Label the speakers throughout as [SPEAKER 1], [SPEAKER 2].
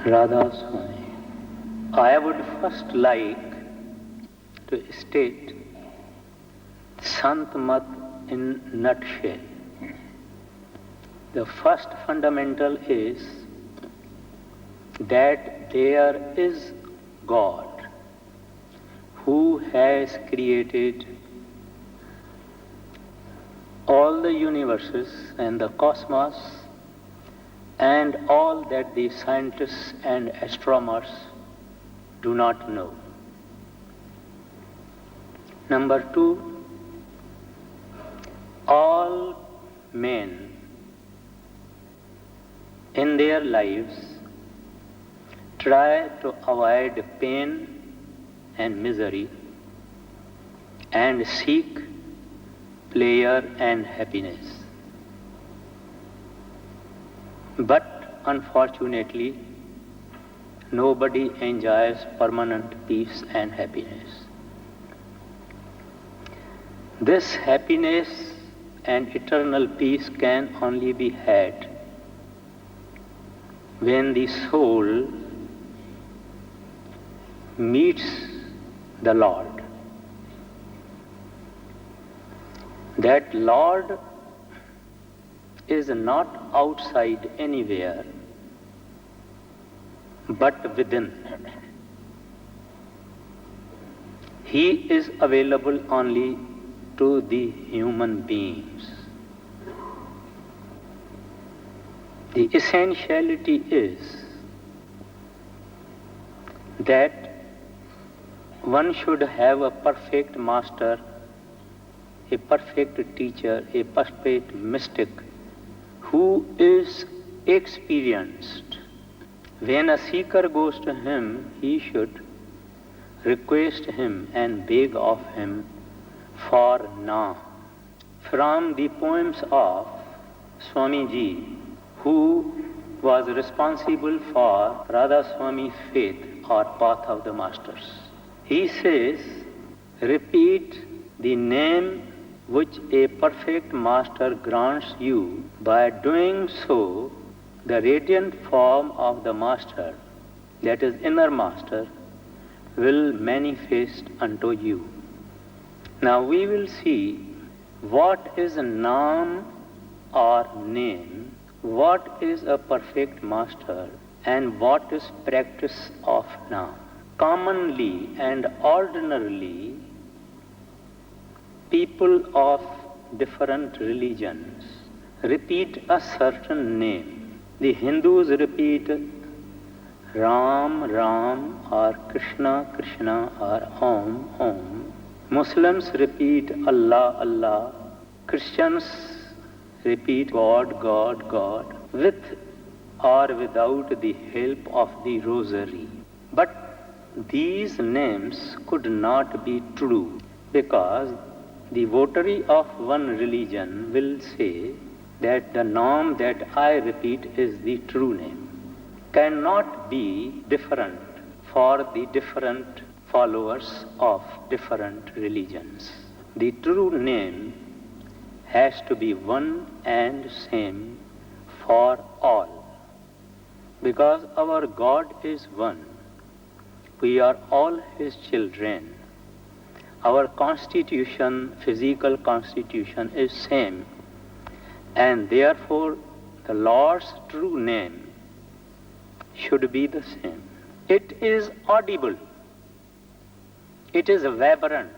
[SPEAKER 1] Radha Swami, I would first like to state Sant Mat in nutshell. The first fundamental is that there is God who has created all the universes and the cosmos and all that the scientists and astronomers do not know. Number two, all men in their lives try to avoid pain and misery and seek pleasure and happiness. But unfortunately, nobody enjoys permanent peace and happiness. This happiness and eternal peace can only be had when the soul meets the Lord. That Lord is not outside anywhere, but within. He is available only to the human beings. The essentiality is that one should have a perfect master, a perfect teacher, a perfect mystic who is experienced. When a seeker goes to him, he should request him and beg of him for Naam. From the poems of Swamiji, who was responsible for Radha Swami's faith or path of the masters, he says, repeat the name which a perfect master grants you. By doing so, the radiant form of the master, that is inner master, will manifest unto you. Now we will see what is a Naam or name, what is a perfect master, and what is practice of Naam. Commonly and ordinarily, people of different religions repeat a certain name. The Hindus repeat Ram, Ram, or Krishna, Krishna, or Om, Om. Muslims repeat Allah, Allah. Christians repeat God, God, God, with or without the help of the rosary. But these names could not be true, because the votary of one religion will say that the Naam that I repeat is the true name. Cannot be different for the different followers of different religions. The true name has to be one and same for all, because our God is one. We are all His children. Our constitution, physical constitution, is same, and therefore the Lord's true name should be the same. It is audible. It is vibrant.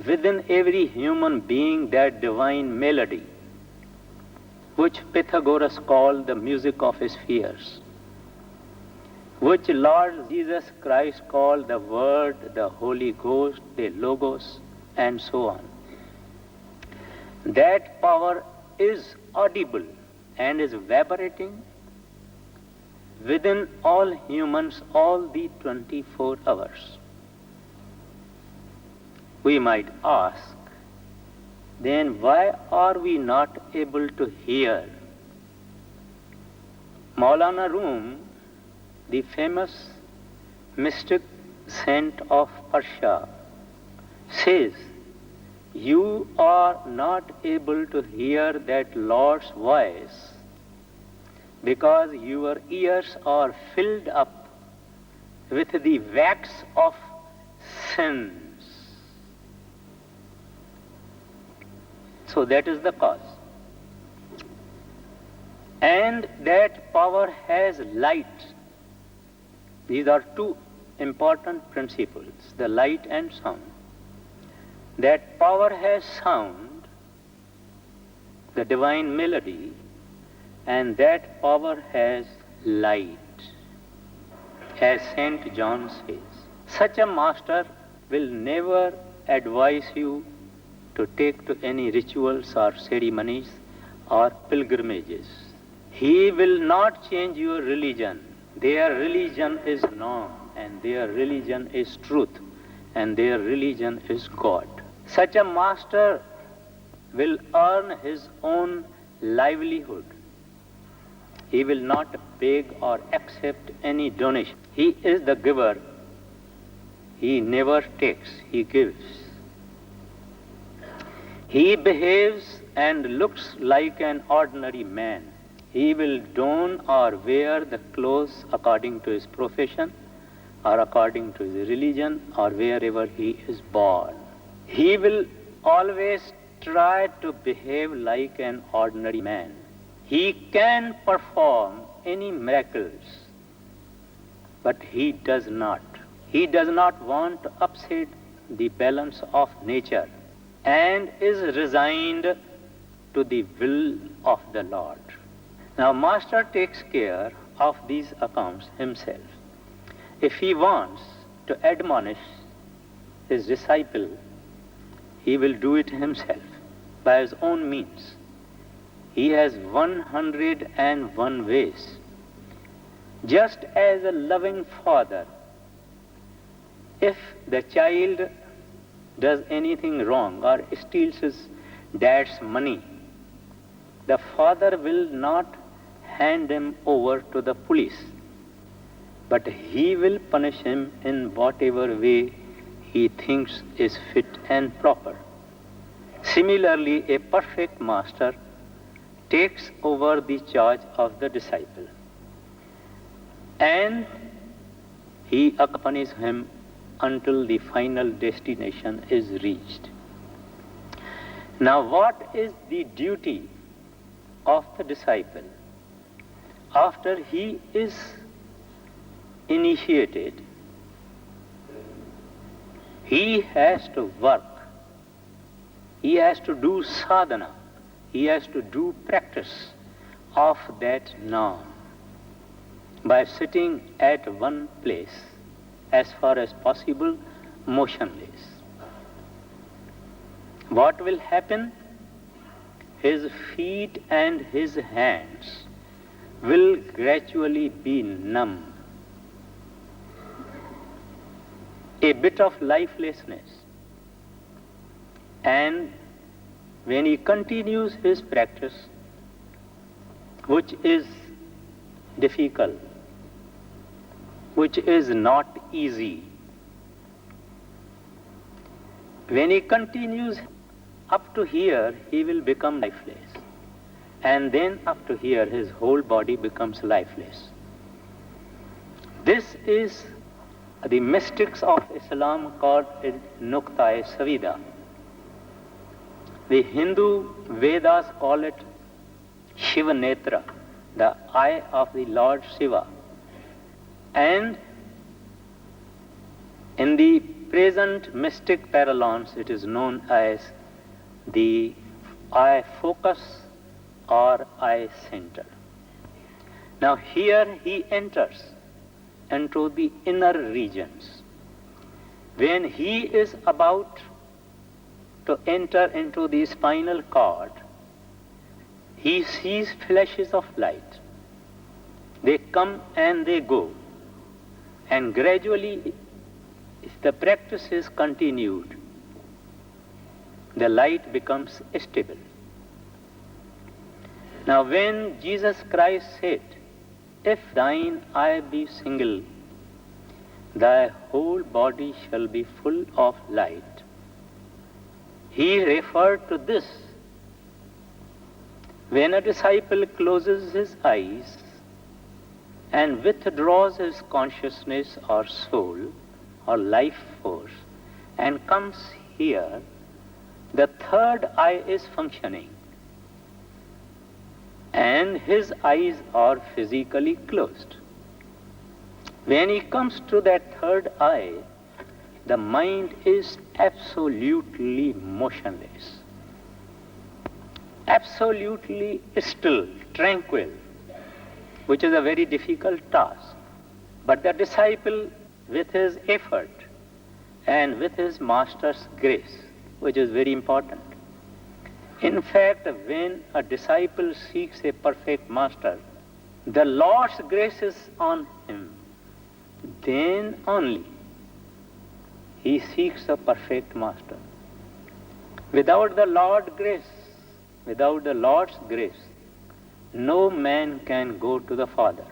[SPEAKER 1] Within every human being, that divine melody, which Pythagoras called the music of spheres, which Lord Jesus Christ called the Word, the Holy Ghost, the Logos, and so on. That power is audible and is vibrating within all humans all the 24 hours. We might ask, then why are we not able to hear? Maulana Room the famous mystic saint of Persia, says, you are not able to hear that Lord's voice because your ears are filled up with the wax of sins. So that is the cause. And that power has light. These are two important principles, the light and sound. That power has sound, the divine melody, and that power has light, as St. John says. Such a master will never advise you to take to any rituals or ceremonies or pilgrimages. He will not change your religion. Their religion is norm, and their religion is truth, and their religion is God. Such a master will earn his own livelihood. He will not beg or accept any donation. He is the giver. He never takes, he gives. He behaves and looks like an ordinary man. He will don or wear the clothes according to his profession or according to his religion or wherever he is born. He will always try to behave like an ordinary man. He can perform any miracles, but he does not. He does not want to upset the balance of nature and is resigned to the will of the Lord. Now, Master takes care of these accounts himself. If he wants to admonish his disciple, he will do it himself by his own means. He has 101 ways. Just as a loving father, if the child does anything wrong or steals his dad's money, the father will not hand him over to the police, but he will punish him in whatever way he thinks is fit and proper. Similarly, a perfect master takes over the charge of the disciple, and he accompanies him until the final destination is reached. Now, what is the duty of the disciple after he is initiated? He has to work. He has to do sadhana. He has to do practice of that norm by sitting at one place, as far as possible, motionless. What will happen? His feet and his hands will gradually be numb. A bit of lifelessness. And when he continues his practice, which is difficult, which is not easy, when he continues up to here, he will become lifeless. And then up to here, his whole body becomes lifeless. This is the mystics of Islam called Nuqta-e Savida. The Hindu Vedas call it Shiva Netra, the eye of the Lord Shiva. And in the present mystic parlance, it is known as the eye focus or eye center. Now here he enters into the inner regions. When he is about to enter into the spinal cord, he sees flashes of light. They come and they go. And gradually, if the practice is continued, the light becomes stable. Now when Jesus Christ said, if thine eye be single, thy whole body shall be full of light. He referred to this. When a disciple closes his eyes and withdraws his consciousness or soul or life force and comes here, the third eye is functioning and his eyes are physically closed. When he comes to that third eye, the mind is absolutely motionless, absolutely still, tranquil, which is a very difficult task. But the disciple, with his effort and with his master's grace, which is very important. In fact, when a disciple seeks a perfect master, the Lord's grace is on him. Then only he seeks a perfect master. Without the Lord's grace, no man can go to the Father.